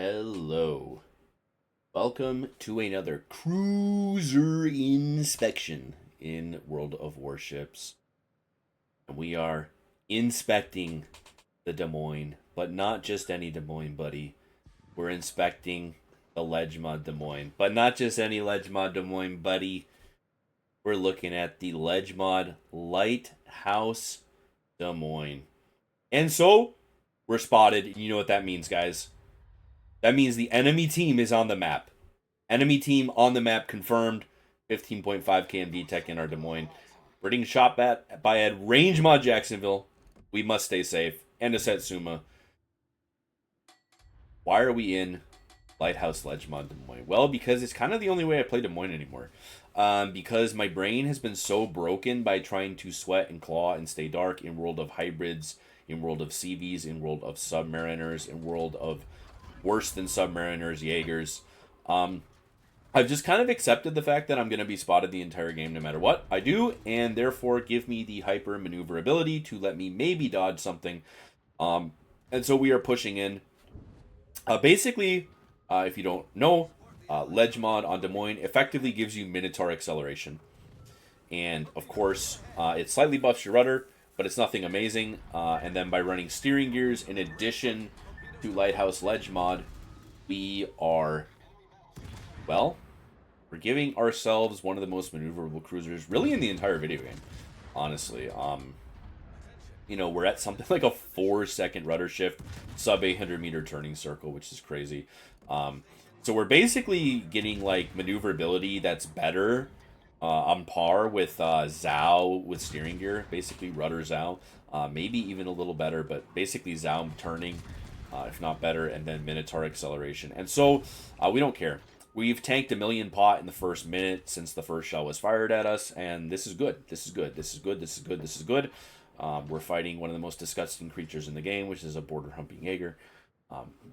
Hello. Welcome to another cruiser inspection in World of Warships. And we are inspecting the Des Moines, but not just any Des Moines, buddy. We're inspecting the Ledge Mod Des Moines, but not just any Ledge Mod Des Moines, buddy. We're looking at the Ledge Mod Lighthouse Des Moines. And so, we're spotted. You know what that means, guys. That means the enemy team is on the map. Enemy team on the map confirmed. 15.5 KMD tech in our Des Moines. We're getting shot by a range mod Jacksonville. We must stay safe. And a Setsuma. Why are we in Lighthouse Ledge mod Des Moines? Well, because it's kind of the only way I play Des Moines anymore. Because my brain has been so broken by trying to sweat and claw and stay dark in World of Hybrids, in World of CVs, in World of Submariners, in World of worse than Submariners, Jaegers. I've just kind of accepted the fact that I'm going to be spotted the entire game no matter what I do, and therefore give me the hyper maneuverability to let me maybe dodge something. And so we are pushing in. Basically, if you don't know, Ledge mod on Des Moines effectively gives you Minotaur acceleration. And of course, it slightly buffs your rudder, but it's nothing amazing. And then by running steering gears in addition to Lighthouse Ledge mod, we are, well, we're giving ourselves one of the most maneuverable cruisers really in the entire video game, honestly. We're at something like a 4-second rudder shift, sub 800 meter turning circle, which is crazy. So we're basically getting like maneuverability that's better on par with Zhao with steering gear, basically rudder Zhao, maybe even a little better, but basically Zhao turning, if not better, and then Minotaur acceleration. And so we don't care. We've tanked a million pot in the first minute since the first shell was fired at us, and this is good. This is good. This is good. This is good. This is good. We're fighting one of the most disgusting creatures in the game, which is a border-humping Jaeger.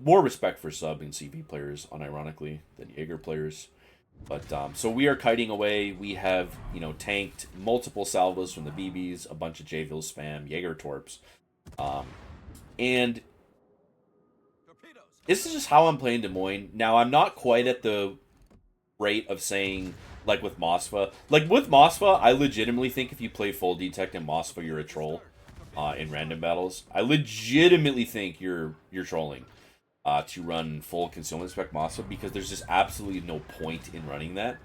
More respect for sub and CV players, unironically, than Jaeger players. But so we are kiting away. We have, tanked multiple salvos from the BBs, a bunch of J-Ville spam, Jaeger torps. And this is just how I'm playing Des Moines. Now, I'm not quite at the rate of saying, like with Mosfa. Like with Mosfa, I legitimately think if you play full detect in Mosfa, you're a troll in random battles. I legitimately think you're trolling to run full concealment spec Mosfa because there's just absolutely no point in running that.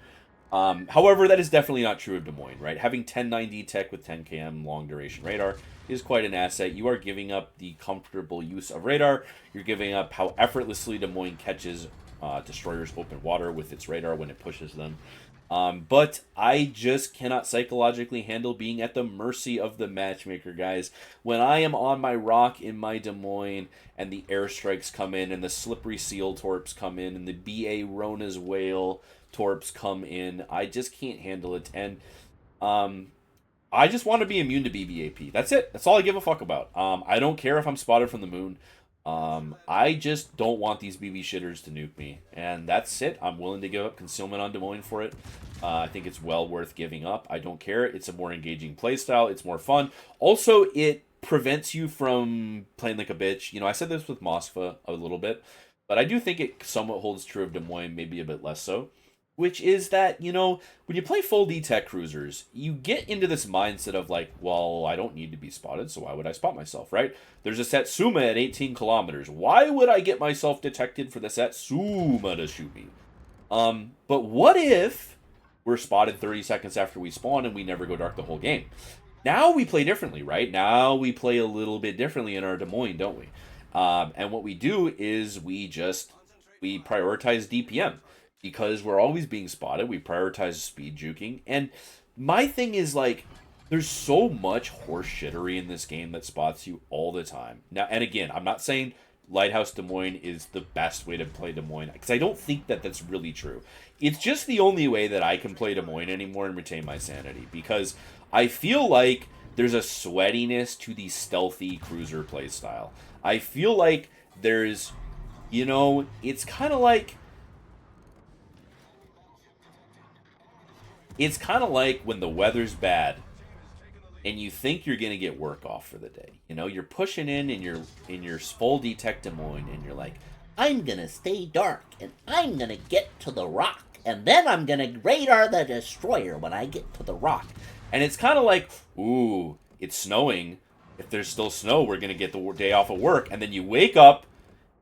However, that is definitely not true of Des Moines, right? Having 1090 tech with 10 km long duration radar is quite an asset. You are giving up the comfortable use of radar. You're giving up how effortlessly Des Moines catches destroyers open water with its radar when it pushes them. But I just cannot psychologically handle being at the mercy of the matchmaker, guys. When I am on my rock in my Des Moines and the airstrikes come in and the slippery seal torps come in and the BA Rona's whale torps come in, I just can't handle it. And I just want to be immune to BBAP. That's it. That's all I give a fuck about. I don't care if I'm spotted from the moon. I just don't want these BB shitters to nuke me. And that's it. I'm willing to give up concealment on Des Moines for it. I think it's well worth giving up. I don't care. It's a more engaging playstyle. It's more fun. Also, it prevents you from playing like a bitch. I said this with Moskva a little bit, but I do think it somewhat holds true of Des Moines, maybe a bit less so. Which is that, when you play full D-Tech cruisers, you get into this mindset of like, well, I don't need to be spotted, so why would I spot myself, right? There's a Satsuma at 18 kilometers. Why would I get myself detected for the Satsuma to shoot me? But what if we're spotted 30 seconds after we spawn and we never go dark the whole game? Now we play differently, right? Now we play a little bit differently in our Des Moines, don't we? And what we do is we prioritize DPM. Because we're always being spotted, we prioritize speed juking. And my thing is, like, there's so much horse shittery in this game that spots you all the time. Now, and again, I'm not saying Lighthouse Des Moines is the best way to play Des Moines, because I don't think that that's really true. It's just the only way that I can play Des Moines anymore and retain my sanity. Because I feel like there's a sweatiness to the stealthy cruiser playstyle. I feel like there's, it's kind of like... It's kind of like when the weather's bad and you think you're going to get work off for the day. You're pushing in your full detect Des Moines and you're like, I'm gonna stay dark, and I'm gonna get to the rock, and then I'm gonna radar the destroyer when I get to the rock. And it's kind of like, ooh, it's snowing. If there's still snow, we're gonna get the day off of work. And then you wake up,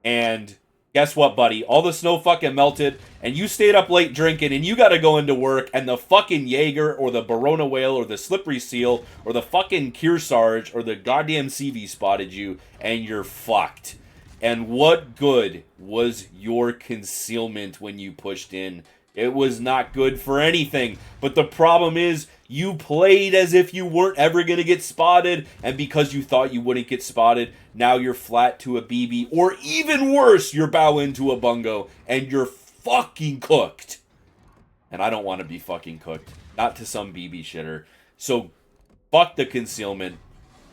and guess what, buddy? All the snow fucking melted, and you stayed up late drinking, and you gotta go into work, and the fucking Jaeger, or the Barona Whale, or the Slippery Seal, or the fucking Kearsarge, or the goddamn CV spotted you, and you're fucked. And what good was your concealment when you pushed in? It was not good for anything. But the problem is, you played as if you weren't ever going to get spotted, and because you thought you wouldn't get spotted, now you're flat to a BB, or even worse, you're bow into a bungo, and you're fucking cooked. And I don't want to be fucking cooked. Not to some BB shitter. So, fuck the concealment.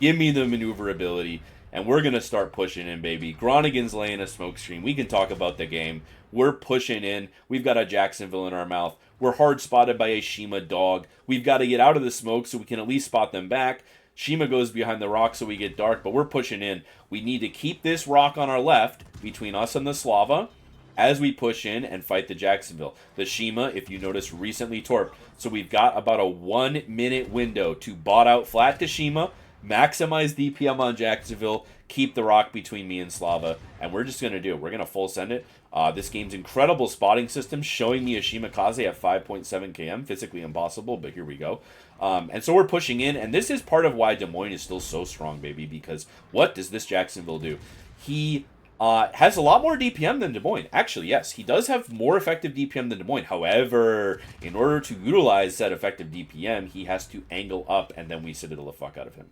Give me the maneuverability. And we're going to start pushing in, baby. Groningen's laying a smoke screen. We can talk about the game. We're pushing in. We've got a Jacksonville in our mouth. We're hard spotted by a Shima dog. We've got to get out of the smoke so we can at least spot them back. Shima goes behind the rock so we get dark, but we're pushing in. We need to keep this rock on our left between us and the Slava as we push in and fight the Jacksonville. The Shima, if you notice, recently torped. So we've got about a 1 minute window to bot out flat to Shima, maximize DPM on Jacksonville, keep the rock between me and Slava, and we're just going to do it. We're going to full send it. This game's incredible spotting system showing me a Shimakaze at 5.7 km. Physically impossible, but here we go. And so we're pushing in, and this is part of why Des Moines is still so strong, baby, because what does this Jacksonville do? He has a lot more DPM than Des Moines. Actually, yes, he does have more effective DPM than Des Moines. However, in order to utilize that effective DPM, he has to angle up, and then we citadel the fuck out of him.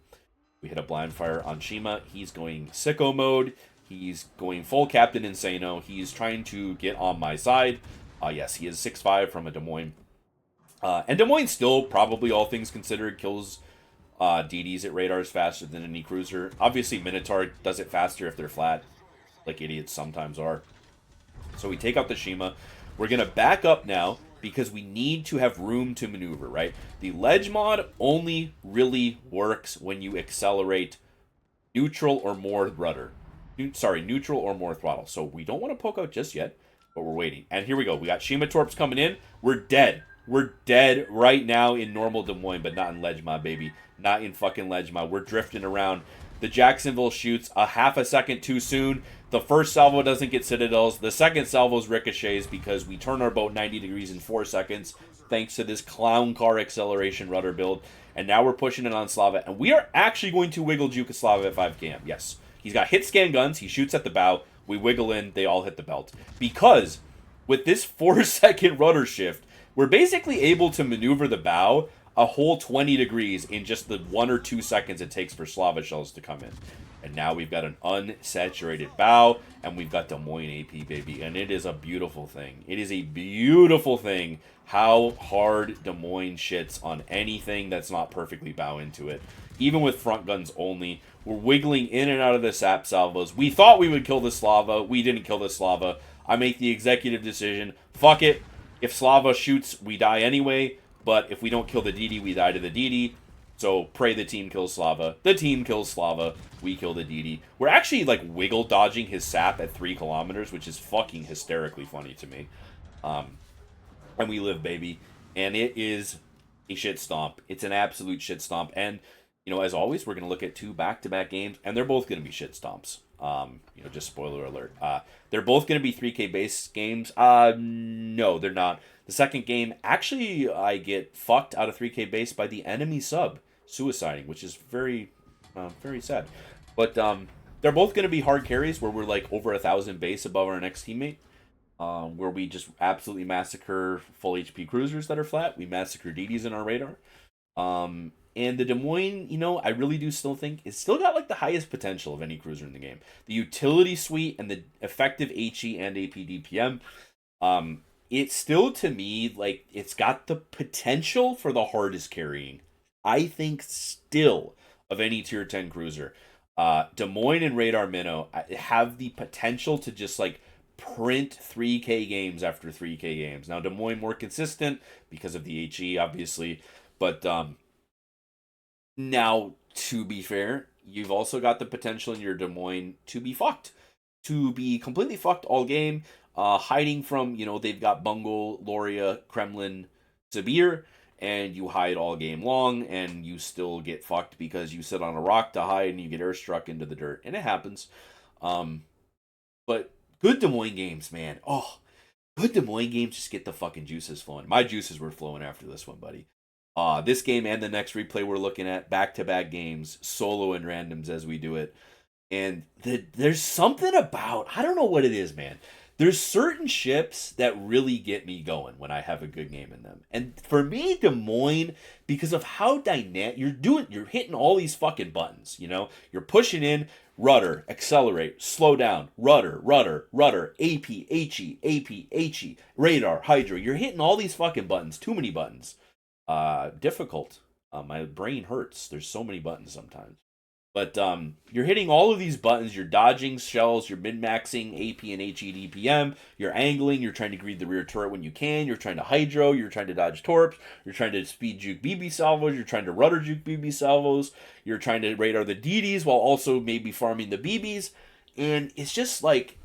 We hit a blind fire on Shima. He's going sicko mode. He's going full Captain Insano. He's trying to get on my side. Yes, he is 6'5 from a Des Moines. And Des Moines still, probably all things considered, kills DDs at radars faster than any cruiser. Obviously, Minotaur does it faster if they're flat, like idiots sometimes are. So we take out the Shima. We're going to back up now because we need to have room to maneuver, right? The ledge mod only really works when you accelerate neutral or more rudder. Neutral or more throttle. So we don't want to poke out just yet, but we're waiting. And here we go. We got Shima Torps coming in. We're dead. We're dead right now in normal Des Moines, but not in ledge mod, baby. Not in fucking ledge mod. We're drifting around. The Jacksonville shoots a half a second too soon. The first salvo doesn't get citadels. The second salvo's ricochets because we turn our boat 90 degrees in 4 seconds thanks to this clown car acceleration rudder build. And now we're pushing it on Slava. And we are actually going to wiggle Juka Slava at 5 km. Yes. He's got hit scan guns. He shoots at the bow. We wiggle in. They all hit the belt. Because with this 4-second rudder shift, we're basically able to maneuver the bow a whole 20 degrees in just the 1 or 2 seconds it takes for Slava shells to come in. And now we've got an unsaturated bow, and we've got Des Moines AP, baby. And it is a beautiful thing. It is a beautiful thing how hard Des Moines shits on anything that's not perfectly bow into it. Even with front guns only, we're wiggling in and out of the sap salvos. We thought we would kill the Slava. We didn't kill the Slava. I make the executive decision. Fuck it. If Slava shoots, we die anyway. But if we don't kill the DD, we die to the DD. So pray the team kills Slava. The team kills Slava. We kill the DD. We're actually like wiggle dodging his sap at 3 kilometers, which is fucking hysterically funny to me. And we live, baby. And it is a shit stomp. It's an absolute shit stomp. And, you know, as always, we're going to look at 2 back-to-back games, and they're both going to be shit stomps. You know, just spoiler alert. They're both going to be 3K base games. No, they're not. The second game, actually, I get fucked out of 3K base by the enemy sub suiciding, which is very, very sad. But they're both going to be hard carries where we're like over 1,000 base above our next teammate. Where we just absolutely massacre full HP cruisers that are flat. We massacre DDs in our radar. And the Des Moines, you know, I really do still think it's still got like the highest potential of any cruiser in the game. The utility suite and the effective HE and AP DPM. It's still, to me, like, it's got the potential for the hardest carrying, I think, still, of any tier 10 cruiser. Des Moines and Radar Minnow have the potential to just, like, print 3K games after 3K games. Now, Des Moines more consistent because of the HE, obviously. But, now, to be fair, you've also got the potential in your Des Moines to be fucked. to be completely fucked all game, hiding from, they've got Bungo, Loria, Kremlin, Sabir, and you hide all game long, and you still get fucked because you sit on a rock to hide and you get airstruck into the dirt. And it happens. But good Des Moines games, man. Oh, good Des Moines games just get the fucking juices flowing. My juices were flowing after this one, buddy. This game and the next replay we're looking at, back-to-back games, solo and randoms as we do it. And there's something about, I don't know what it is, man. There's certain ships that really get me going when I have a good game in them. And for me, Des Moines, because of how dynamic you're hitting all these fucking buttons, You're pushing in, rudder, accelerate, slow down, rudder, AP, HE, AP, HE, radar, hydro. You're hitting all these fucking buttons, too many buttons. Difficult. My brain hurts. There's so many buttons sometimes. But you're hitting all of these buttons. You're dodging shells. You're min-maxing AP and HE DPM. You're angling. You're trying to greed the rear turret when you can. You're trying to hydro. You're trying to dodge torps. You're trying to speed juke BB salvos. You're trying to rudder juke BB salvos. You're trying to radar the DDs while also maybe farming the BBs. And it's just like,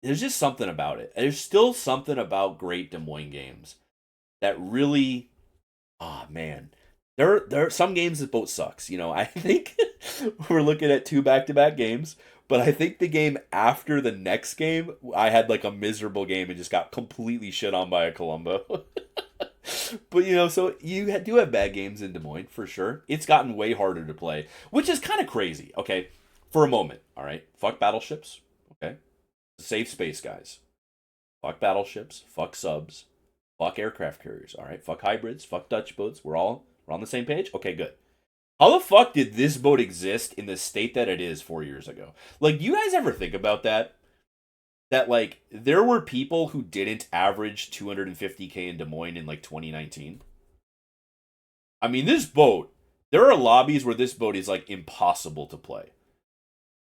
there's just something about it. There's still something about great Des Moines games that really, man. There are some games that boat sucks. I think we're looking at 2 back-to-back games, but I think the game after the next game, I had like a miserable game and just got completely shit on by a Columbo. But, so you do have bad games in Des Moines, for sure. It's gotten way harder to play, which is kind of crazy, okay? For a moment, all right? Fuck battleships, okay? Safe space, guys. Fuck battleships, fuck subs, fuck aircraft carriers, all right? Fuck hybrids, fuck Dutch boats. We're on the same page? Okay, good. How the fuck did this boat exist in the state that it is 4 years ago? Like, do you guys ever think about that? That, like, there were people who didn't average 250K in Des Moines in, like, 2019? I mean, this boat, there are lobbies where this boat is, like, impossible to play.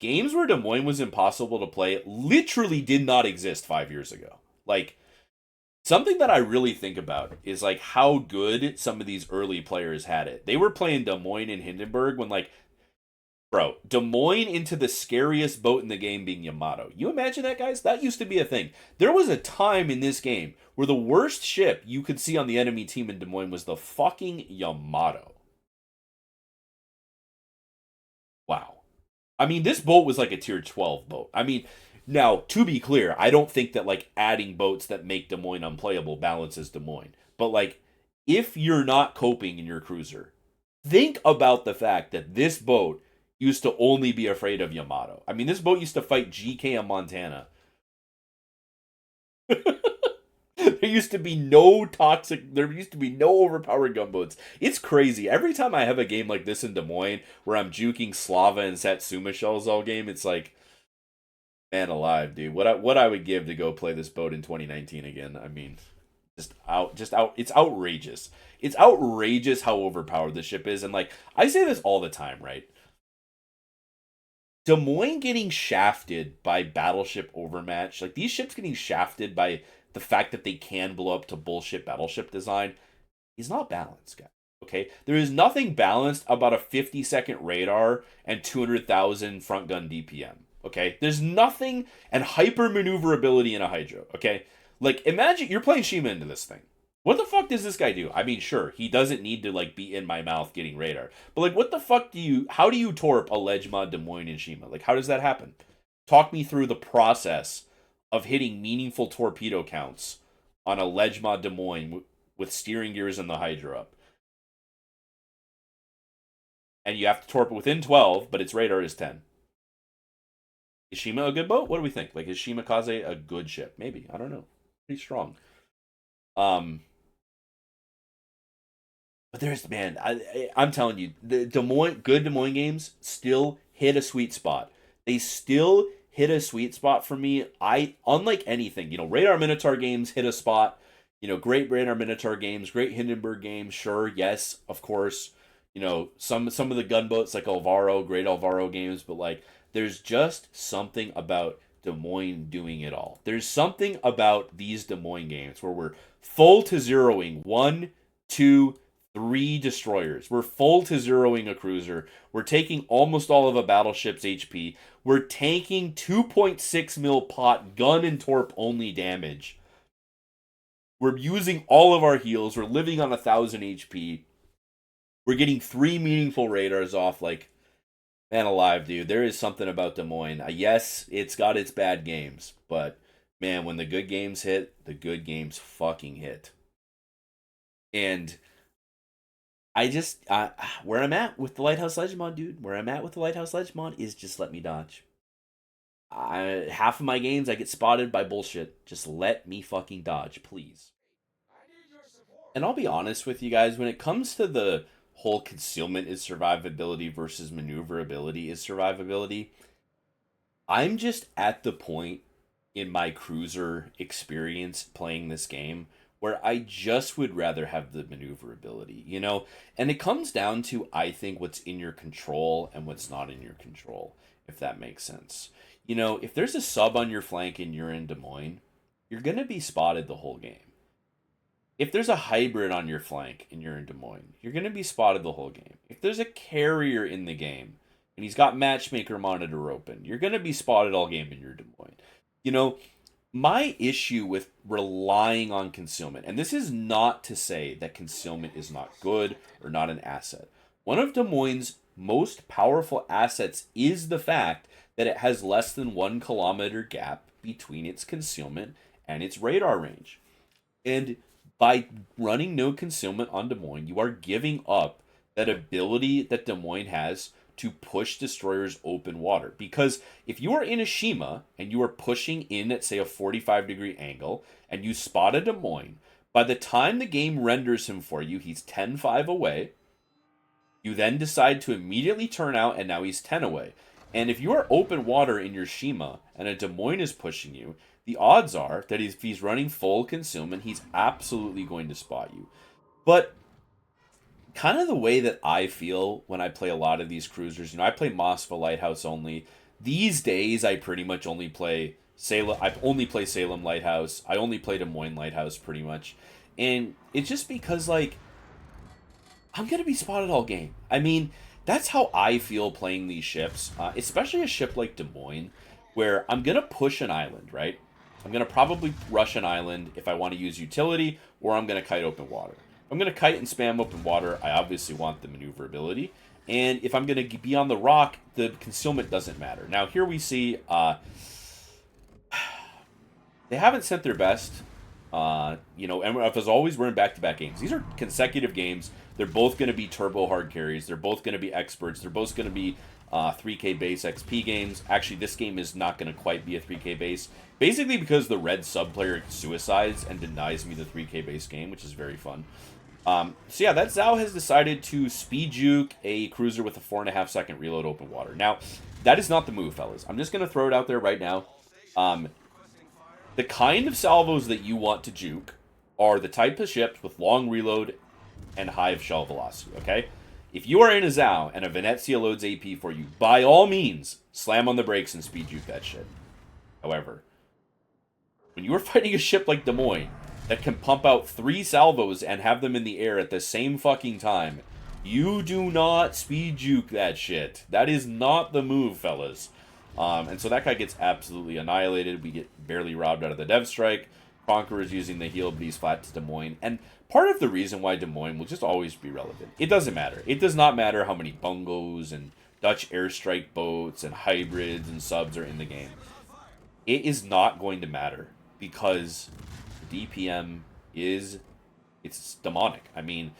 Games where Des Moines was impossible to play literally did not exist 5 years ago. Like, something that I really think about is like how good some of these early players had it. They were playing Des Moines and Hindenburg when bro, Des Moines into the scariest boat in the game being Yamato. You imagine that, guys? That used to be a thing. There was a time in this game where the worst ship you could see on the enemy team in Des Moines was the fucking Yamato. Wow. I mean, this boat was like a tier 12 boat. I mean, now, to be clear, I don't think that, like, adding boats that make Des Moines unplayable balances Des Moines. But, like, if you're not coping in your cruiser, think about the fact that this boat used to only be afraid of Yamato. I mean, this boat used to fight GK in Montana. There used to be no overpowered gunboats. It's crazy. Every time I have a game like this in Des Moines, where I'm juking Slava and Satsuma shells all game, it's like, man alive, dude. What I would give to go play this boat in 2019 again. I mean, just out. It's outrageous. It's outrageous how overpowered this ship is. And like, I say this all the time, right? Des Moines getting shafted by battleship overmatch. Like, these ships getting shafted by the fact that they can blow up to bullshit battleship design is not balanced, guys. Okay? There is nothing balanced about a 50-second radar and 200,000 front gun DPM. Okay, there's nothing, and hyper maneuverability in a hydro. Okay, like, imagine you're playing Shima into this thing. What the fuck does this guy do? I mean, sure, he doesn't need to like be in my mouth getting radar, but like, what the fuck how do you torp a ledge mod Des Moines in Shima? Like, how does that happen? Talk me through the process of hitting meaningful torpedo counts on a ledge mod Des Moines with steering gears and the hydro up. And you have to torp it within 12, but its radar is 10. Is Shima a good boat? What do we think? Like, is Shima Kaze a good ship? Maybe. I don't know. Pretty strong. But there's, man, I'm telling you, the good Des Moines games still hit a sweet spot. They still hit a sweet spot for me. Unlike anything, Radar Minotaur games hit a spot. Great Radar Minotaur games, great Hindenburg games, sure, yes, of course. Some of the gunboats like Alvaro, great Alvaro games, but like, there's just something about Des Moines doing it all. There's something about these Des Moines games where we're full to zeroing 1, 2, 3 destroyers. We're full to zeroing a cruiser. We're taking almost all of a battleship's HP. We're tanking 2.6 mil pot gun and torp only damage. We're using all of our heals. We're living on 1,000 HP. We're getting 3 meaningful radars off. Like, man alive, dude. There is something about Des Moines. Yes, it's got its bad games, but man, when the good games hit, the good games fucking hit. And where I'm at with the Lighthouse Legend mod, dude, where I'm at with the Lighthouse Legend mod is just let me dodge. Half of my games I get spotted by bullshit. Just let me fucking dodge, please. And I'll be honest with you guys, when it comes to the whole concealment is survivability versus maneuverability is survivability, I'm just at the point in my cruiser experience playing this game where I just would rather have the maneuverability, you know? And it comes down to, I think, what's in your control and what's not in your control, if that makes sense. You know, if there's a sub on your flank and you're in Des Moines, you're going to be spotted the whole game. If there's a hybrid on your flank and you're in Des Moines, you're going to be spotted the whole game. If there's a carrier in the game and he's got matchmaker monitor open, you're going to be spotted all game in your Des Moines. You know, my issue with relying on concealment, and this is not to say that concealment is not good or not an asset. One of Des Moines' most powerful assets is the fact that it has less than 1 kilometer gap between its concealment and its radar range. And by running no concealment on Des Moines, you are giving up that ability that Des Moines has to push destroyers open water. Because if you are in a Shima and you are pushing in at, say, a 45-degree angle and you spot a Des Moines, by the time the game renders him for you, he's 10-5 away. You then decide to immediately turn out, and now he's 10 away. And if you are open water in your Shima and a Des Moines is pushing you, the odds are that if he's running full concealment, he's absolutely going to spot you. But kind of the way that I feel when I play a lot of these cruisers, you know, I play Moskva Lighthouse only. These days, I pretty much only play Salem. I only play Salem Lighthouse. I only play Des Moines Lighthouse pretty much. And it's just because, like, I'm going to be spotted all game. I mean, that's how I feel playing these ships, especially a ship like Des Moines, where I'm going to push an island, right? I'm going to probably rush an island if I want to use utility, or I'm going to kite open water. If I'm going to kite and spam open water, I obviously want the maneuverability. And if I'm going to be on the rock, the concealment doesn't matter. Now, here we see they haven't sent their best. You know, and as always, we're in back-to-back games. These are consecutive games. They're both going to be turbo hard carries. They're both going to be experts. They're both going to be 3K base XP games. Actually, this game is not going to quite be a 3K base. Basically because the red sub player suicides and denies me the 3K base game, which is very fun. So yeah, that Zhao has decided to speed juke a cruiser with a 4.5 second reload open water. Now, that is not the move, fellas. I'm just going to throw it out there right now. The kind of salvos that you want to juke are the type of ships with long reload and high shell velocity, okay? If you are in a Zhao and a Venezia loads AP for you, by all means, slam on the brakes and speed juke that shit. However, when you are fighting a ship like Des Moines that can pump out 3 salvos and have them in the air at the same fucking time, you do not speed juke that shit. That is not the move, fellas. And so that guy gets absolutely annihilated. We get barely robbed out of the Dev Strike. Conqueror's using the heal, but he's flat to Des Moines. And part of the reason why Des Moines will just always be relevant, it doesn't matter. It does not matter how many Bungos and Dutch airstrike boats and hybrids and subs are in the game. It is not going to matter because DPM it's demonic. I mean,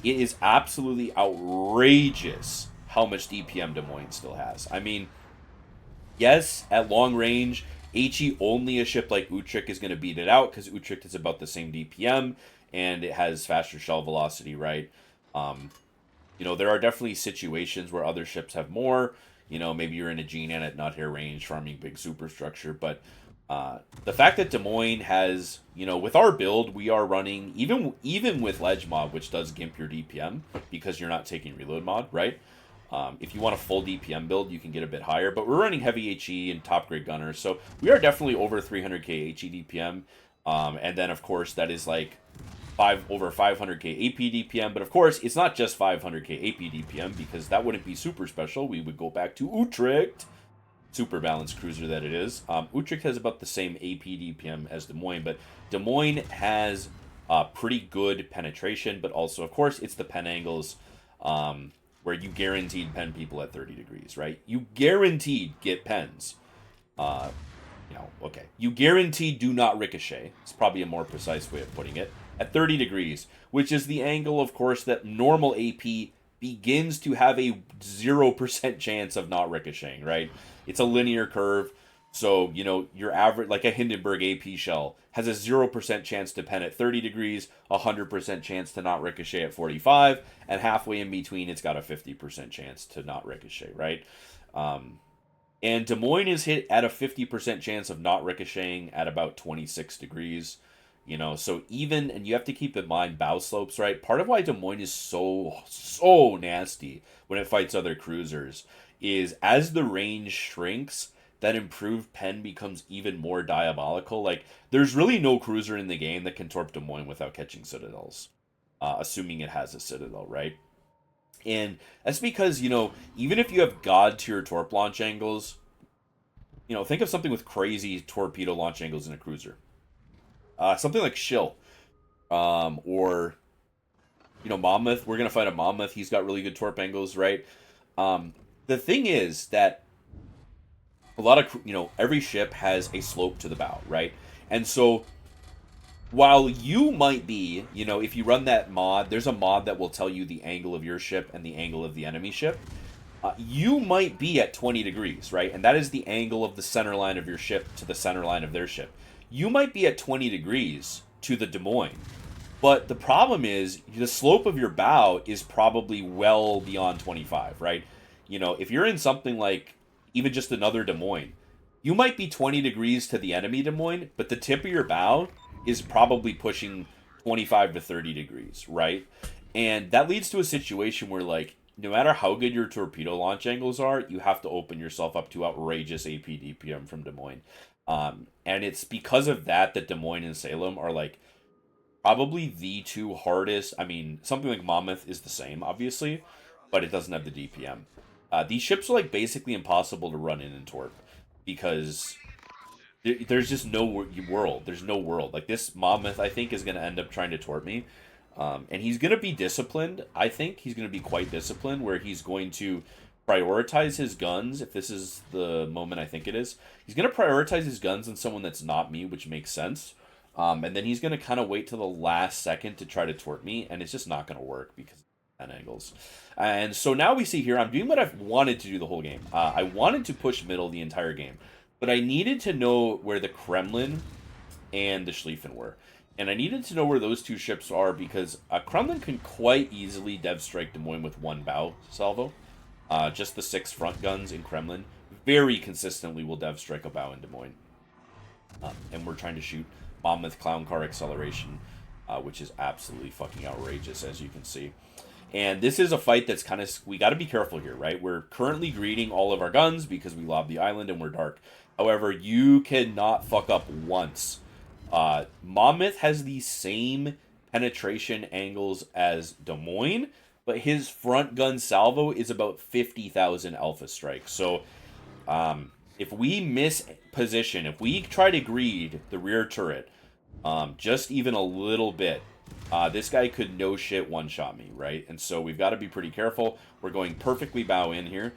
it is absolutely outrageous how much DPM Des Moines still has. I mean, yes, at long range, HE only a ship like Utrecht is going to beat it out because Utrecht is about the same DPM and it has faster shell velocity, right? You know, there are definitely situations where other ships have more. You know, maybe you're in a Genan at not hair range farming big superstructure, but the fact that Des Moines has, you know, with our build, we are running, even with Ledge Mod, which does gimp your DPM because you're not taking reload mod, right? If you want a full DPM build, you can get a bit higher, but we're running heavy HE and top grade gunners, so we are definitely over 300k HE DPM. And then, of course, that is like over 500k AP DPM, but of course, it's not just 500k AP DPM, because that wouldn't be super special. We would go back to Utrecht, super balanced cruiser that it is. Utrecht has about the same AP DPM as Des Moines, but Des Moines has pretty good penetration, but also, of course, it's the pen angles where you guaranteed pen people at 30 degrees, right? You guaranteed get pens. Okay. You guaranteed do not ricochet. It's probably a more precise way of putting it. At 30 degrees, which is the angle, of course, that normal AP begins to have a 0% chance of not ricocheting, right? It's a linear curve. So, your average, like a Hindenburg AP shell, has a 0% chance to pen at 30 degrees, 100% chance to not ricochet at 45, and halfway in between, it's got a 50% chance to not ricochet, right? And Des Moines is hit at a 50% chance of not ricocheting at about 26 degrees. So and you have to keep in mind bow slopes, right? Part of why Des Moines is so nasty when it fights other cruisers is as the range shrinks, that improved pen becomes even more diabolical. Like, there's really no cruiser in the game that can torp Des Moines without catching citadels, assuming it has a citadel, right? And that's because, even if you have god tier torp launch angles, think of something with crazy torpedo launch angles in a cruiser. Something like Shill, or Monmouth. We're gonna fight a Monmouth. He's got really good torp angles, right? The thing is that a lot of every ship has a slope to the bow, right? And so while you might be, if you run that mod, there's a mod that will tell you the angle of your ship and the angle of the enemy ship. You might be at 20 degrees, right? And that is the angle of the center line of your ship to the center line of their ship. You might be at 20 degrees to the Des Moines. But the problem is the slope of your bow is probably well beyond 25, right? If you're in something like even just another Des Moines, you might be 20 degrees to the enemy Des Moines, but the tip of your bow is probably pushing 25 to 30 degrees, right? And that leads to a situation where, like, no matter how good your torpedo launch angles are, you have to open yourself up to outrageous AP DPM from Des Moines. And it's because of that Des Moines and Salem are, like, probably the two hardest. I mean, something like Monmouth is the same, obviously, but it doesn't have the DPM. These ships are, like, basically impossible to run in and torp because there's just no world. There's no world. Like, this Monmouth, I think, is going to end up trying to torp me. And he's going to be disciplined. I think he's going to be quite disciplined, where he's going to prioritize his guns. If this is the moment I think it is, he's going to prioritize his guns on someone that's not me, which makes sense. And then he's going to kind of wait till the last second to try to torp me, and it's just not going to work because of 10 angles. And so now we see here, I'm doing what I've wanted to do the whole game. I wanted to push middle the entire game, but I needed to know where the Kremlin and the Schlieffen were. And I needed to know where those two ships are because Kremlin can quite easily dev strike Des Moines with one bow salvo. Just the 6 front guns in Kremlin very consistently will dev strike a bow in Des Moines. And we're trying to shoot Monmouth Clown Car Acceleration, which is absolutely fucking outrageous, as you can see. And this is a fight that's kind of... We got to be careful here, right? We're currently greeting all of our guns because we lob the island and we're dark. However, you cannot fuck up once. Monmouth has the same penetration angles as Des Moines, but his front gun salvo is about 50,000 alpha strikes. So, if we miss position, if we try to greed the rear turret, just even a little bit, this guy could no shit one-shot me, right? And so we've got to be pretty careful. We're going perfectly bow in here.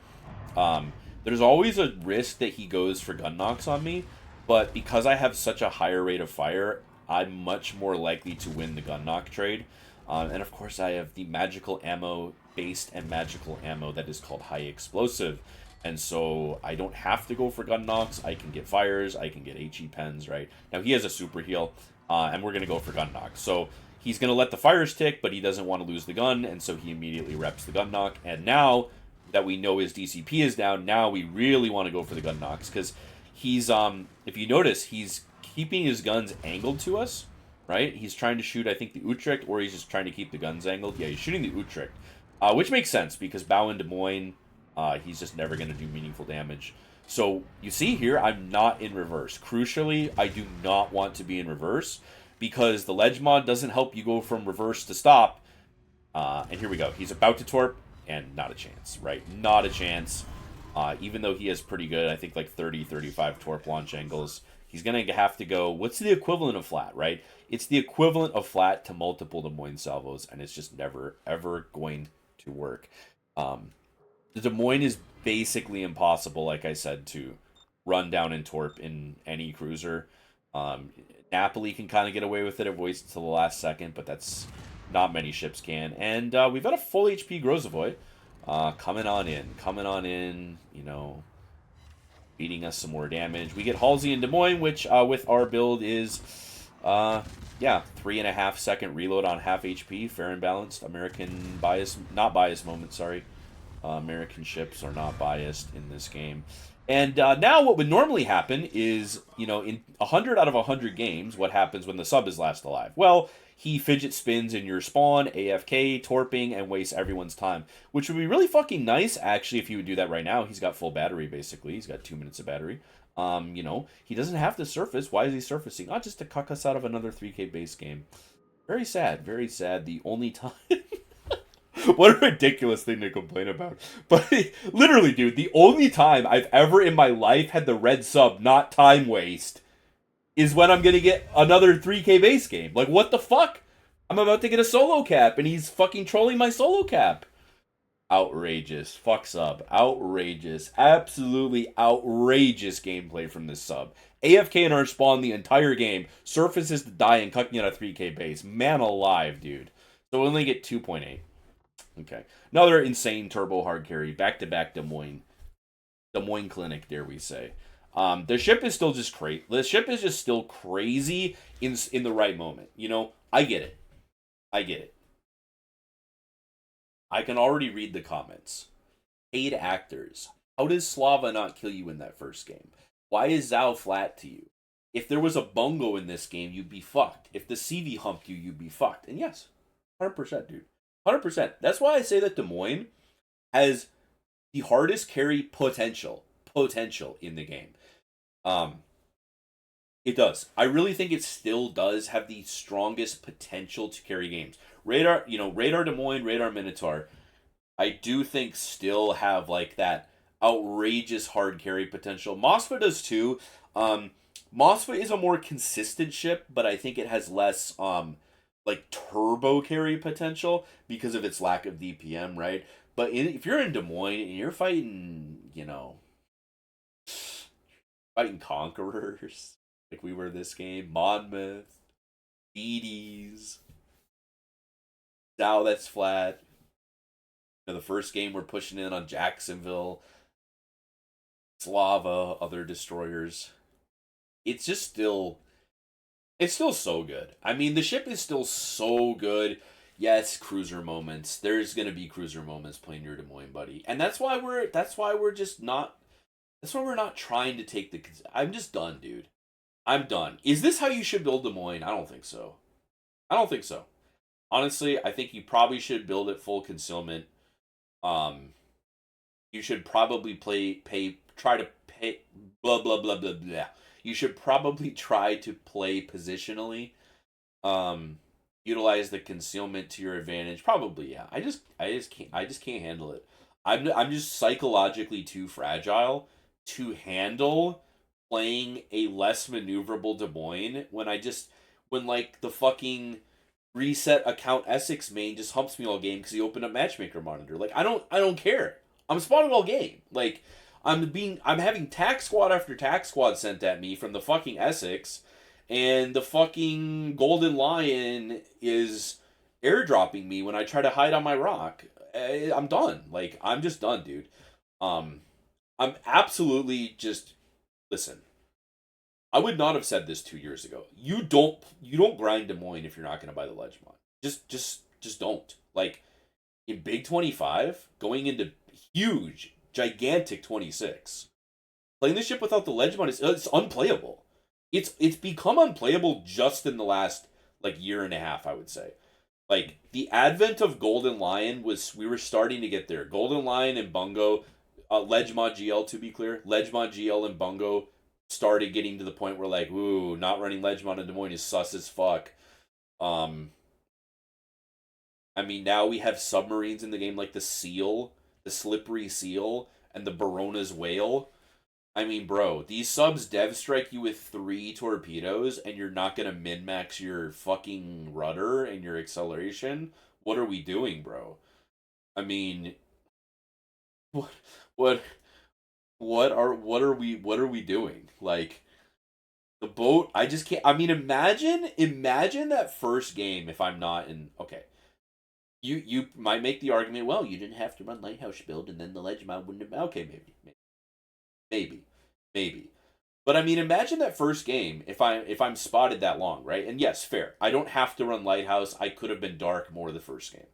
There's always a risk that he goes for gun knocks on me, but because I have such a higher rate of fire, I'm much more likely to win the gun knock trade. And of course, I have the magical ammo based and magical ammo that is called high explosive. And so I don't have to go for gun knocks. I can get fires. I can get HE pens, right? Now, he has a super heal, and we're going to go for gun knocks. So he's going to let the fires tick, but he doesn't want to lose the gun, and so he immediately reps the gun knock. And now that we know his DCP is down, now we really want to go for the gun knocks, because he's, if you notice, he's keeping his guns angled to us, right? He's trying to shoot, I think, the Utrecht, or he's just trying to keep the guns angled. Yeah, he's shooting the Utrecht, which makes sense, because bow in Des Moines, he's just never going to do meaningful damage. So, you see here, I'm not in reverse. Crucially, I do not want to be in reverse, because the ledge mod doesn't help you go from reverse to stop. And here we go. He's about to torp, and not a chance, right? Not a chance. Even though he has pretty good, I think like 30, 35 torp launch angles, he's going to have to go, what's the equivalent of flat, right? It's the equivalent of flat to multiple Des Moines salvos, and it's just never, ever going to work. The Des Moines is basically impossible, like I said, to run down and torp in any cruiser. Napoli can kind of get away with it. It waits until the last second, but that's not many ships can. And we've got a full HP Grozavoy coming on in, you know, beating us some more damage. We get Halsey and Des Moines, which with our build is, yeah, 3.5 second reload on half HP, fair and balanced. American bias, not biased moment, sorry. American ships are not biased in this game. And now what would normally happen is, you know, in 100 out of 100 games, what happens when the sub is last alive? Well, he fidget spins in your spawn, AFK, torping, and wastes everyone's time. Which would be really fucking nice, actually, if he would do that right now. He's got full battery, basically. He's got 2 minutes of battery. You know, he doesn't have to surface. Why is he surfacing? Not just to cuck us out of another 3K base game. Very sad, very sad. The only time... What a ridiculous thing to complain about. But literally, dude, the only time I've ever in my life had the red sub not time waste is when I'm going to get another 3K base game. Like, what the fuck? I'm about to get a solo cap, and he's fucking trolling my solo cap. Outrageous. Fuck sub. Outrageous. Absolutely outrageous gameplay from this sub. AFK in our spawn the entire game. Surfaces to die and cucking out a 3K base. Man alive, dude. So we only get 2.8. Okay. Another insane turbo hard carry. Back-to-back Des Moines. Des Moines Clinic, dare we say. The ship is still just crazy. The ship is just still crazy in the right moment. You know, I get it. I get it. I can already read the comments. Paid actors. How does Slava not kill you in that first game? Why is Zhao flat to you? If there was a Bungo in this game, you'd be fucked. If the CV humped you, you'd be fucked. And yes, 100%, dude. 100%. That's why I say that Des Moines has the hardest carry potential in the game. It does. I really think it still does have the strongest potential to carry games. Radar Des Moines, Radar Minotaur, I do think still have like that outrageous hard carry potential. Moskva does too. Moskva is a more consistent ship, but I think it has less like turbo carry potential because of its lack of DPM, right? But if you're in Des Moines and you're fighting, you know, fighting conquerors like we were this game, Monmouth, Beatties, Dow that's flat. You know, the first game we're pushing in on Jacksonville, Slava, other destroyers. It's just still... It's still so good. I mean, the ship is still so good. Yes, cruiser moments. There's gonna be cruiser moments playing your Des Moines, buddy, and that's why we're just not. That's why we're not trying to take the. I'm just done, dude. I'm done. Is this how you should build Des Moines? I don't think so. I don't think so. Honestly, I think you probably should build it full concealment. You should probably try to pay blah blah blah blah blah. You should probably try to play positionally. Utilize the concealment to your advantage. Probably, yeah. I just can't handle it. I'm just psychologically too fragile to handle playing a less maneuverable Des Moines when like the fucking reset account Essex main just humps me all game because he opened up matchmaker monitor. Like I don't care. I'm spawning all game. Like I'm having tax squad after tax squad sent at me from the fucking Essex, and the fucking Golden Lion is airdropping me when I try to hide on my rock. I'm done. Like I'm just done, dude. I'm absolutely just listen. I would not have said this 2 years ago. You don't grind Des Moines if you're not going to buy the ledge mod. Just don't. Like in Big 25, going into huge, gigantic 26, playing this ship without the ledge mod it's unplayable. It's become unplayable just in the last like year and a half, I would say. Like the advent of Golden Lion we were starting to get there. Golden Lion and Bungo, ledge mod GL to be clear, ledge mod GL and Bungo started getting to the point where like, ooh, not running Ledgemont in Des Moines is sus as fuck. Um, I mean, now we have submarines in the game like the Seal, the Slippery Seal, and the Barona's Whale. I mean, bro, these subs dev strike you with 3 torpedoes and you're not gonna min max your fucking rudder and your acceleration. What are we doing, bro? I mean, what, what, what are we doing? Like the boat, I just can't. I mean, imagine that first game. If I'm not in, okay, you might make the argument. Well, you didn't have to run lighthouse build, and then the ledge mount wouldn't have. Okay, maybe, maybe. But I mean, imagine that first game if I'm spotted that long, right? And yes, fair. I don't have to run lighthouse. I could have been dark more the first game.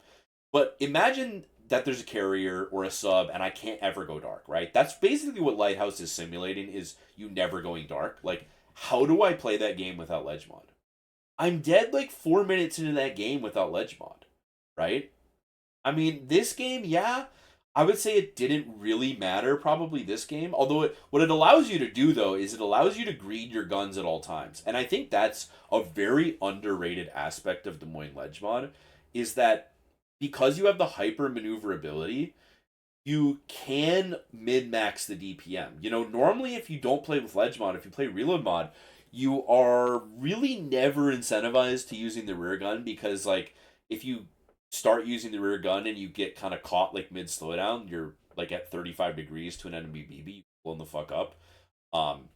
But imagine that there's a carrier or a sub and I can't ever go dark, right? That's basically what lighthouse is simulating is you never going dark. Like, how do I play that game without ledge mod? I'm dead like 4 minutes into that game without ledge mod, right? I mean, this game, yeah, I would say it didn't really matter probably this game. Although what it allows you to do though is it allows you to greed your guns at all times, and I think that's a very underrated aspect of Des Moines Ledge Mod, is that because you have the hyper maneuverability, you can min max the DPM. You know, normally if you don't play with Ledge Mod, if you play Reload Mod, you are really never incentivized to using the rear gun because like if you start using the rear gun and you get kind of caught like mid slowdown, you're like at 35 degrees to an enemy BB, blown the fuck up. Um,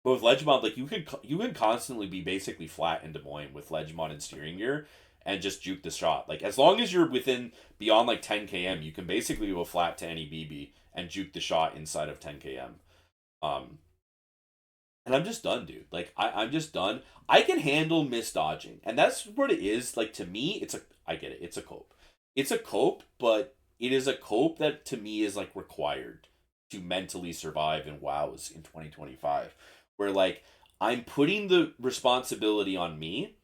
but with Ledgemont, like you can constantly be basically flat in Des Moines with Ledgemont and steering gear and just juke the shot. Like as long as you're within beyond like 10 km, you can basically go flat to any BB and juke the shot inside of 10 km. Um, and I'm just done, dude. Like I'm just done. I can handle miss dodging, and that's what it is. Like to me, it's a I get it. It's a cope. It's a cope, but it is a cope that to me is like required to mentally survive in WoWs in 2025. Where like I'm putting the responsibility on me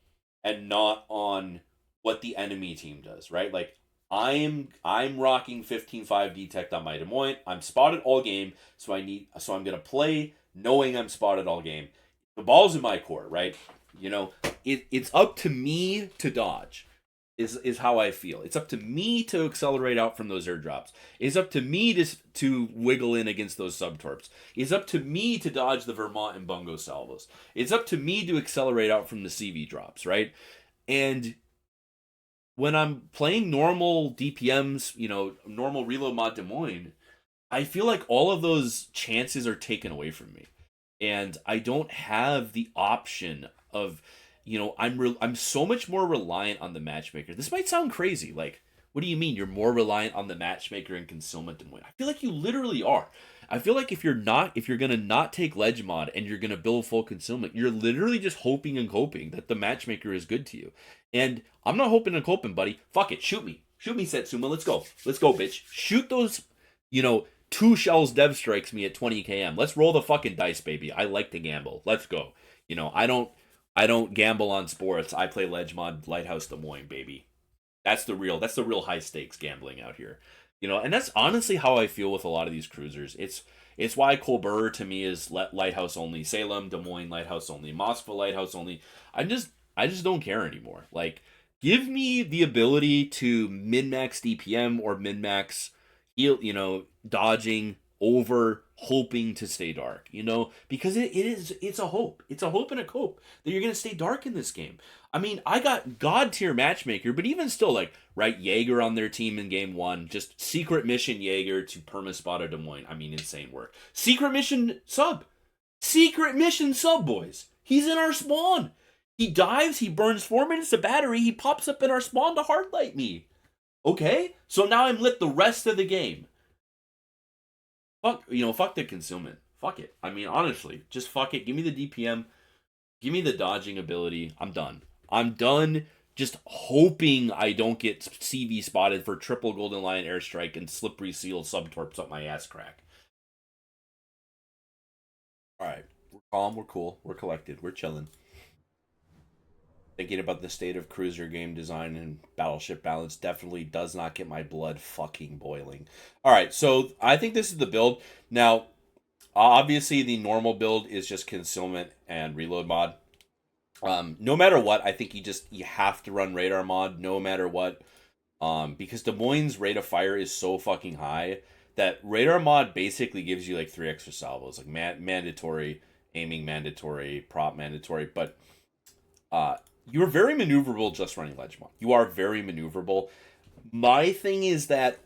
and not on what the enemy team does, right? Like I'm rocking 15-5 detect on my Des Moines. I'm spotted all game, so I'm gonna play knowing I'm spotted all game. The ball's in my court, right? You know, it's up to me to dodge. Is how I feel. It's up to me to accelerate out from those airdrops. It's up to me to wiggle in against those subtorps. It's up to me to dodge the Vermont and Bungo salvos. It's up to me to accelerate out from the CV drops, right? And when I'm playing normal DPMs, you know, normal reload mod Des Moines, I feel like all of those chances are taken away from me. And I don't have the option of, you know, I'm so much more reliant on the matchmaker. This might sound crazy. Like, what do you mean you're more reliant on the matchmaker and concealment Des Moines? I feel like you literally are. I feel like if you're gonna not take ledge mod and you're gonna build full concealment, you're literally just hoping and coping that the matchmaker is good to you. And I'm not hoping and coping, buddy. Fuck it, shoot me, Setsuma. Let's go, bitch. Shoot those, you know, 2 shells dev strikes me at 20 km. Let's roll the fucking dice, baby. I like to gamble. Let's go. You know, I don't gamble on sports. I play ledge mod lighthouse Des Moines, baby. That's the real high stakes gambling out here. You know, and that's honestly how I feel with a lot of these cruisers. It's why Colbert to me is lighthouse only, Salem, Des Moines lighthouse only, Mossville lighthouse only. I just don't care anymore. Like, give me the ability to min max DPM or min max, you know, dodging over hoping to stay dark, you know, because it's a hope. It's a hope and a cope that you're gonna stay dark in this game. I mean, I got god tier matchmaker, but even still, like, right, Jaeger on their team in game one, just secret mission Jaeger to perma spot a Des Moines. I mean, insane work. Secret mission sub, boys. He's in our spawn. He dives, he burns 4 minutes of battery, he pops up in our spawn to hardlight me. Okay? So now I'm lit the rest of the game. Fuck the concealment. Fuck it. I mean, honestly, just fuck it. Give me the DPM. Give me the dodging ability. I'm done. I'm done just hoping I don't get CV spotted for triple Golden Lion airstrike and slippery seal subtorps up my ass crack. Alright. We're calm, we're cool, we're collected, we're chilling. Thinking about the state of cruiser game design and battleship balance definitely does not get my blood fucking boiling. Alright, so I think this is the build. Now, Obviously, the normal build is just concealment and reload mod. No matter what, I think you have to run radar mod no matter what. Because Des Moines' rate of fire is so fucking high that radar mod basically gives you like 3 extra salvos, like mandatory aiming, mandatory prop, mandatory. But you're very maneuverable just running ledge mod. You are very maneuverable. My thing is that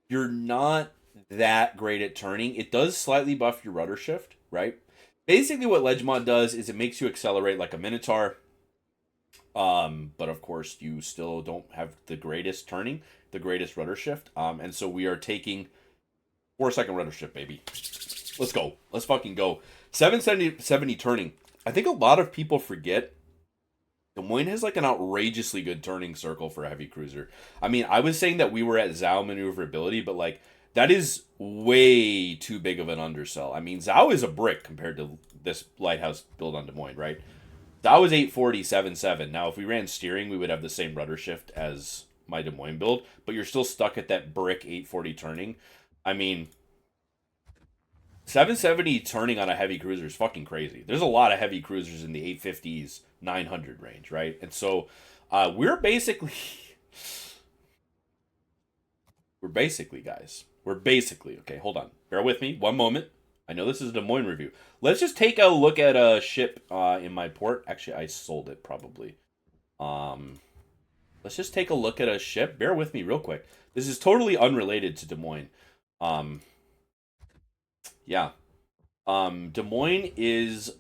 you're not that great at turning. It does slightly buff your rudder shift, right? Basically, what ledge mod does is it makes you accelerate like a minotaur. But of course, you still don't have the greatest turning, the greatest rudder shift. And so we are taking 4 second rudder shift, baby. Let's go. Let's fucking go. 770 turning. I think a lot of people forget Des Moines has like an outrageously good turning circle for a heavy cruiser. I mean, I was saying that we were at Zhao maneuverability, but like that is way too big of an undersell. I mean, Zhao is a brick compared to this lighthouse build on Des Moines, right? Zhao is 840, Now, if we ran steering, we would have the same rudder shift as my Des Moines build, but you're still stuck at that brick 840 turning. I mean, 770 turning on a heavy cruiser is fucking crazy. There's a lot of heavy cruisers in the 850s, 900 range, right? And so we're basically, guys. We're basically, okay, hold on. Bear with me 1 moment. I know this is a Des Moines review. Let's just take a look at a ship in my port. Actually, I sold it probably. Let's just take a look at a ship. Bear with me real quick. This is totally unrelated to Des Moines. Yeah. Des Moines is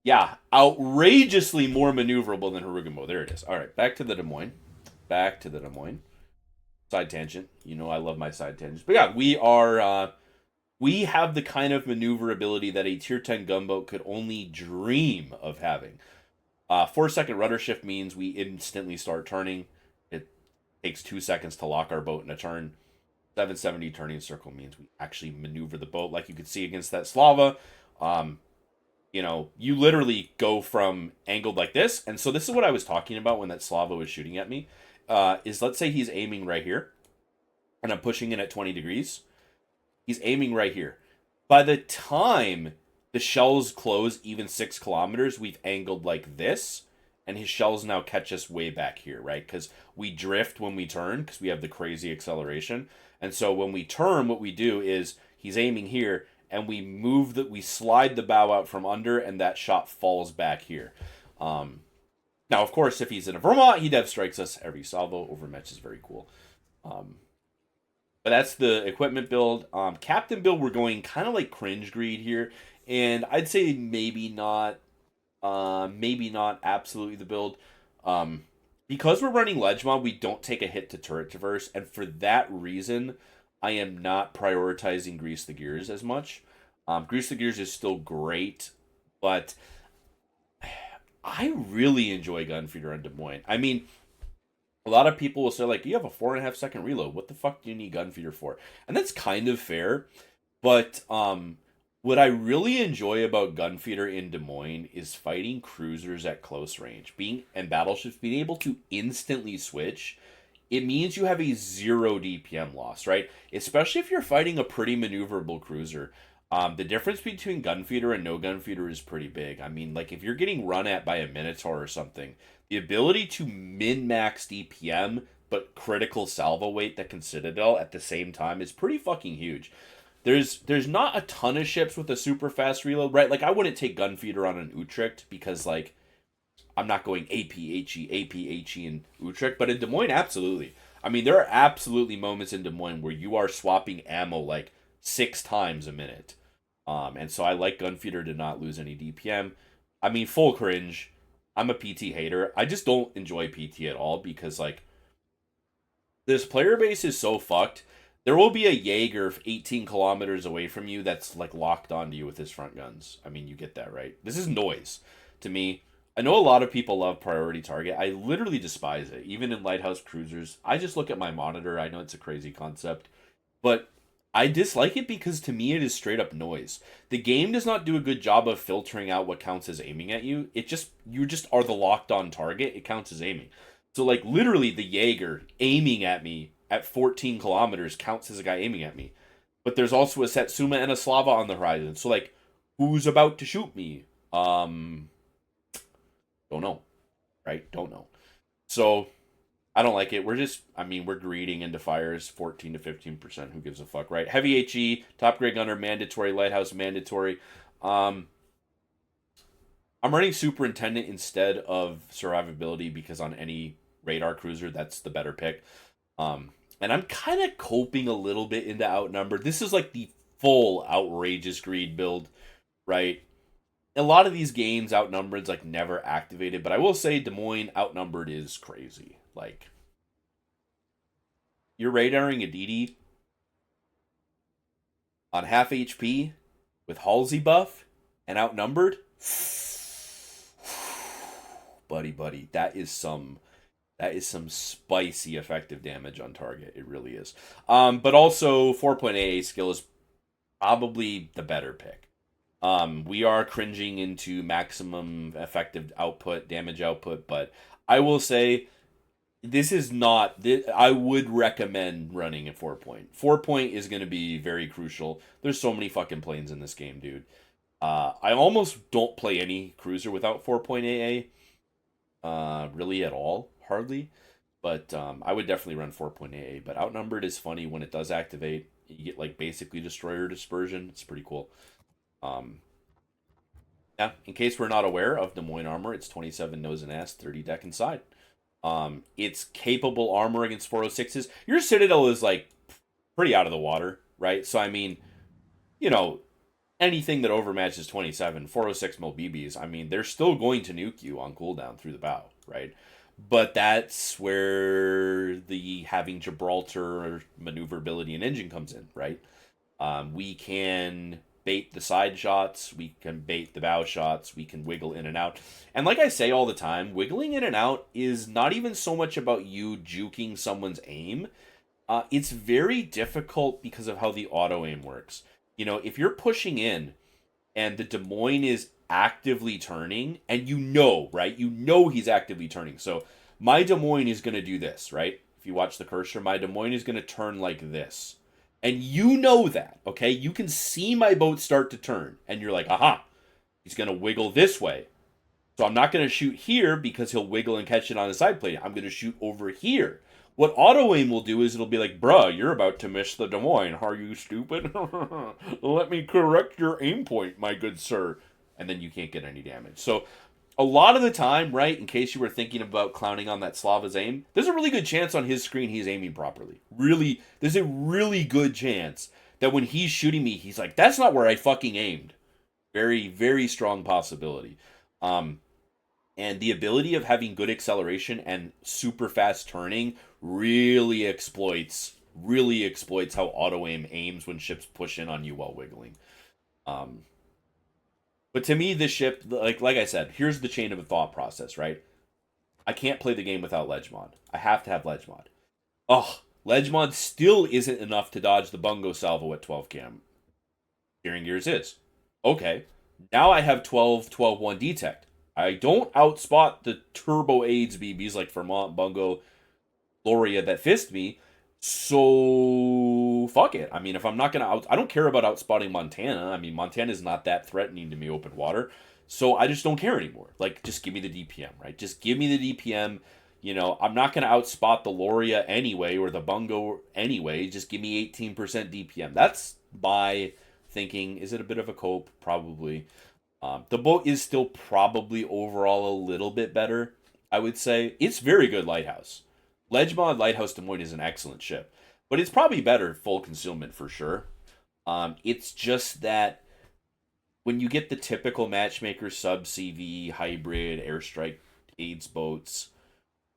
yeah, outrageously more maneuverable than Harugumo. There it is. All right, back to the Des Moines. Back to the Des Moines. Side tangent. You know I love my side tangents. But yeah, we have the kind of maneuverability that a tier 10 gunboat could only dream of having. 4 second rudder shift means we instantly start turning. It takes 2 seconds to lock our boat in a turn. 770 turning circle means we actually maneuver the boat, like you could see against that Slava. You literally go from angled like this. And so this is what I was talking about when that Slava was shooting at me. Is let's say he's aiming right here, and I'm pushing in at 20 degrees. He's aiming right here. By the time the shells close even 6 kilometers, we've angled like this, and his shells now catch us way back here, right? Because we drift when we turn, because we have the crazy acceleration. And so when we turn, what we do is he's aiming here, and we slide the bow out from under, and that shot falls back here. Now, of course, if he's in a Vermont, he dev strikes us every salvo. Overmatch is very cool. But that's the equipment build. Captain build, we're going kind of like cringe greed here, and I'd say maybe not absolutely the build. Because we're running ledge mod, we don't take a hit to turret traverse, and for that reason, I am not prioritizing Grease the Gears as much. Grease the Gears is still great, but I really enjoy Gunfeeder on Des Moines. I mean, a lot of people will say, like, you have a 4.5 second reload. What the fuck do you need Gunfeeder for? And that's kind of fair. But what I really enjoy about Gunfeeder in Des Moines is fighting cruisers at close range. And battleships, being able to instantly switch. It means you have a 0 DPM loss, right? Especially if you're fighting a pretty maneuverable cruiser. The difference between Gunfeeder and no Gunfeeder is pretty big. I mean, like, if you're getting run at by a Minotaur or something, the ability to min-max DPM but critical salvo weight that can Citadel at the same time is pretty fucking huge. There's not a ton of ships with a super fast reload, right? Like, I wouldn't take Gunfeeder on an Utrecht because, like, I'm not going APHE in Utrecht, but in Des Moines, absolutely. I mean, there are absolutely moments in Des Moines where you are swapping ammo like 6 times a minute. And so I like Gunfeeder to not lose any DPM. I mean, full cringe. I'm a PT hater. I just don't enjoy PT at all because, like, this player base is so fucked. There will be a Jaeger 18 kilometers away from you that's, like, locked onto you with his front guns. I mean, you get that, right? This is noise to me. I know a lot of people love priority target. I literally despise it. Even in lighthouse cruisers, I just look at my monitor. I know it's a crazy concept, but I dislike it because to me it is straight up noise. The game does not do a good job of filtering out what counts as aiming at you. You just are the locked on target. It counts as aiming. So, like, literally the Jaeger aiming at me at 14 kilometers counts as a guy aiming at me. but there's also a Satsuma and a Slava on the horizon. So like, who's about to shoot me? Don't know, right? Don't know. So I don't like it. We're greeting into fires 14 to 15%. Who gives a fuck, right? Heavy HE, top grade gunner, mandatory, lighthouse, mandatory. Um, I'm running superintendent instead of survivability because on any radar cruiser, that's the better pick. And I'm kind of coping a little bit into outnumbered. This is like the full outrageous greed build, right? A lot of these games, outnumbered's like never activated, but I will say Des Moines outnumbered is crazy. Like, you're radaring a DD on half HP with Halsey buff and outnumbered. Buddy, that is some spicy effective damage on target. It really is. But also 4.8 skill is probably the better pick. We are cringing into maximum effective output, damage output, but I will say this is not. I would recommend running a 4 point. 4 point is going to be very crucial. There's so many fucking planes in this game, dude. I almost don't play any cruiser without 4 point AA. Really at all, hardly. But I would definitely run 4 point AA. But outnumbered is funny when it does activate. You get like basically destroyer dispersion. It's pretty cool. Um, yeah, in case we're not aware of Des Moines armor, it's 27 nose and ass, 30 deck and side. It's capable armor against 406s. Your Citadel is like pretty out of the water, right? So I mean, you know, anything that overmatches 27, 406 mil BBs, I mean, they're still going to nuke you on cooldown through the bow, right? But that's where the having Gibraltar maneuverability and engine comes in, right? We can bait the side shots, we can bait the bow shots, we can wiggle in and out. And like I say all the time, wiggling in and out is not even so much about you juking someone's aim. It's very difficult because of how the auto aim works. You know, if you're pushing in and the Des Moines is actively turning, and you know, right? You know he's actively turning. So my Des Moines is going to do this, right? If you watch the cursor, my Des Moines is going to turn like this. And you know that, okay? You can see my boat start to turn, and you're like, aha, he's going to wiggle this way. So I'm not going to shoot here because he'll wiggle and catch it on the side plate. I'm going to shoot over here. What auto aim will do is it'll be like, bruh, you're about to miss the Des Moines. Are you stupid? Let me correct your aim point, my good sir. And then you can't get any damage. So a lot of the time, right, in case you were thinking about clowning on that Slava's aim, there's a really good chance on his screen he's aiming properly. Really, there's a really good chance that when he's shooting me, he's like, that's not where I fucking aimed. Very, very strong possibility. And the ability of having good acceleration and super fast turning really exploits how auto aim aims when ships push in on you while wiggling. Um, but to me, this ship, like I said, here's the chain of a thought process, right? I can't play the game without ledge mod. I have to have ledge mod. Ugh, ledge mod still isn't enough to dodge the Bungo salvo at 12 cam. Steering gears is. Okay, now I have 12-12-1 detect. I don't outspot the turbo AIDS BBs like Vermont, Bungo, Loria that fist me. So fuck it. I mean, if I'm not gonna I don't care about outspotting Montana. I mean, Montana's not that threatening to me open water. So I just don't care anymore. Like, just give me the DPM, right? Just give me the DPM. You know, I'm not gonna outspot the Loria anyway or the Bungo anyway. Just give me 18% DPM. That's my thinking. Is it a bit of a cope? Probably. The boat is still probably overall a little bit better, I would say. It's very good lighthouse. Ledge mod Lighthouse Des Moines is an excellent ship, but it's probably better full concealment for sure. It's just that when you get the typical matchmaker sub CV hybrid airstrike aids boats,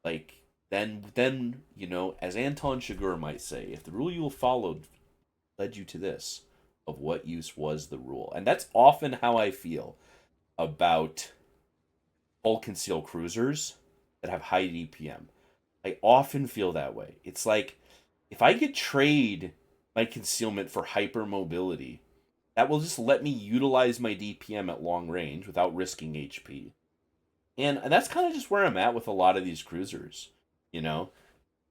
like then as Anton Chigurh might say, if the rule you followed led you to this, of what use was the rule? And that's often how I feel about full conceal cruisers that have high DPM. I often feel that way. It's like if I could trade my concealment for hyper mobility, that will just let me utilize my DPM at long range without risking HP. And that's kind of just where I'm at with a lot of these cruisers. You know,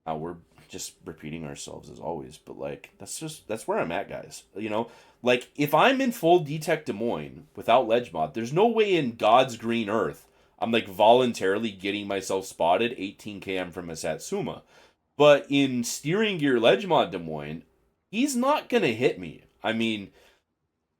we're just repeating ourselves as always, but like that's where I'm at, guys. You know, like if I'm in full detect Des Moines without ledge mod, there's no way in God's green earth I'm like voluntarily getting myself spotted 18 km from a Satsuma. But in steering gear ledge mod Des Moines, he's not gonna hit me. I mean,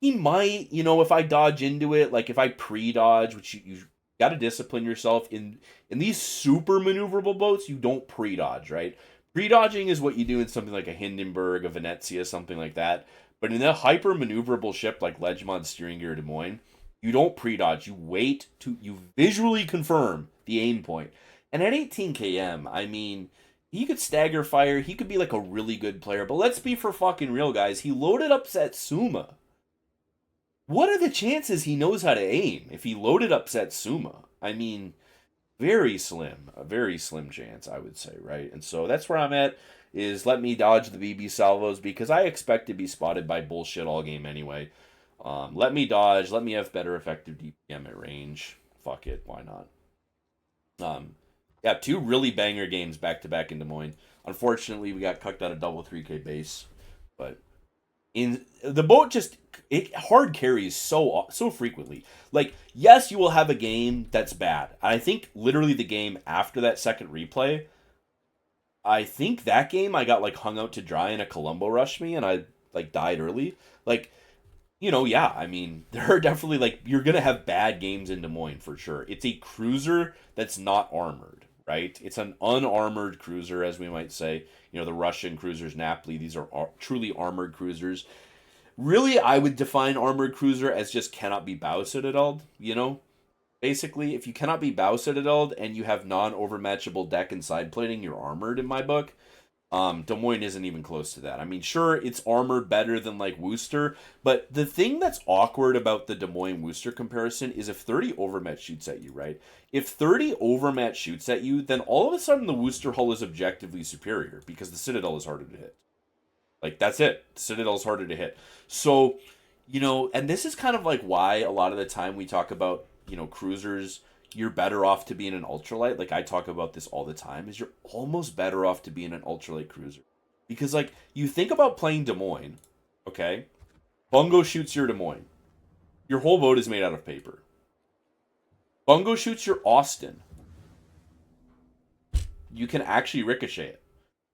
he might, you know, if I dodge into it, like if I pre-dodge, which you got to discipline yourself in these super maneuverable boats, you don't pre-dodge, right? Pre-dodging is what you do in something like a Hindenburg, a Venezia, something like that. But in a hyper maneuverable ship like Legmont Steering Gear Des Moines, you don't pre-dodge. You wait to you visually confirm the aim point. And at 18 km, I mean, he could stagger fire. He could be like a really good player. But let's be for fucking real, guys. He loaded up Satsuma. What are the chances he knows how to aim if he loaded up Satsuma? I mean, very slim, a very slim chance, I would say, right? And so that's where I'm at, is let me dodge the BB salvos because I expect to be spotted by bullshit all game anyway. Let me dodge, let me have better effective DPM at range. Fuck it, why not? Yeah, two really banger games back to back in Des Moines. Unfortunately, we got cucked out of double 3K base, but in the boat just it hard carries so frequently. Like, yes, you will have a game that's bad. I think literally the game after that second replay, I think that game I got like hung out to dry and a Columbo rushed me and I like died early. Like, you know, yeah, I mean, there are definitely like you're gonna have bad games in Des Moines for sure. It's a cruiser that's not armored, right? It's an unarmored cruiser, as we might say. You know, the Russian cruisers, Napoli, these are truly armored cruisers. Really, I would define armored cruiser as just cannot be bow citadeled, you know? Basically, if you cannot be bow citadeled and you have non-overmatchable deck and side plating, you're armored in my book. Des Moines isn't even close to that. I mean, sure, it's armored better than like Worcester, but the thing that's awkward about the Des Moines Worcester comparison is if 30 overmatch shoots at you, right? If 30 overmatch shoots at you, then all of a sudden the Worcester hull is objectively superior because the Citadel is harder to hit. Like that's it. Citadel's harder to hit. So, you know, and this is kind of like why a lot of the time we talk about, you know, cruisers, you're better off to be in an ultralight. Like I talk about this all the time, is you're almost better off to be in an ultralight cruiser. Because like you think about playing Des Moines, okay? Bungo shoots your Des Moines. Your whole boat is made out of paper. Bungo shoots your Austin. You can actually ricochet it,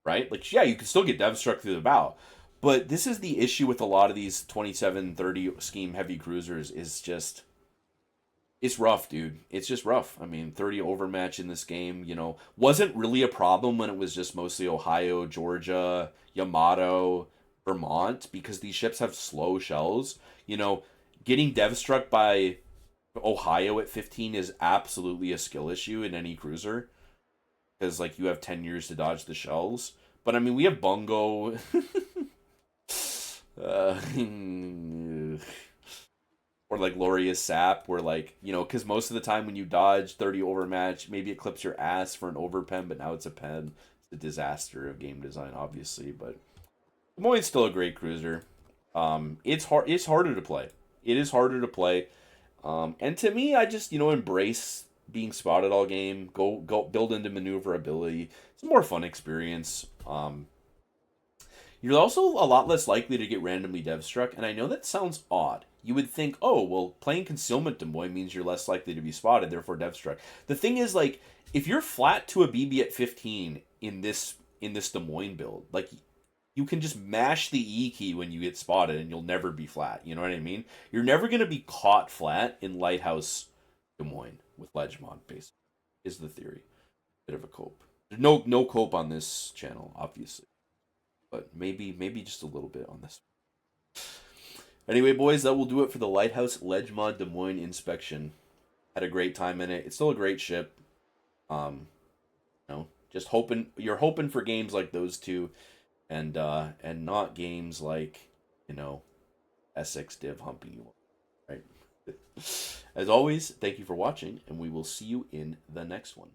right? Like, yeah, you can still get dev struck through the bow. But this is the issue with a lot of these 27-30 scheme heavy cruisers is just it's rough, dude. It's just rough. I mean, 30 overmatch in this game, you know, wasn't really a problem when it was just mostly Ohio, Georgia, Yamato, Vermont, because these ships have slow shells. You know, getting dev struck by Ohio at 15 is absolutely a skill issue in any cruiser because like you have 10 years to dodge the shells. But I mean, we have Bungo. uh, or like Glorious Sap, where like, you know, because most of the time when you dodge 30 overmatch, maybe it clips your ass for an overpen, but now it's a pen. It's a disaster of game design, obviously. But Des Moines still a great cruiser. It's hard. It's harder to play. It is harder to play. And to me, I just, you know, embrace being spotted all game. Go build into maneuverability. It's a more fun experience. You're also a lot less likely to get randomly dev struck, and I know that sounds odd. You would think, oh, well, playing concealment Des Moines means you're less likely to be spotted, therefore dev struck. The thing is, like, if you're flat to a BB at 15 in this Des Moines build, like, you can just mash the E key when you get spotted, and you'll never be flat. You know what I mean? You're never gonna be caught flat in Lighthouse Des Moines with Ledgemont, basically, is the theory. Bit of a cope. There's no cope on this channel, obviously, but maybe just a little bit on this. Anyway, boys, that will do it for the Lighthouse Ledgemont Des Moines inspection. Had a great time in it. It's still a great ship. You know, just hoping you're hoping for games like those two, and not games like, you know, Essex Div humping you, right? As always, thank you for watching, and we will see you in the next one.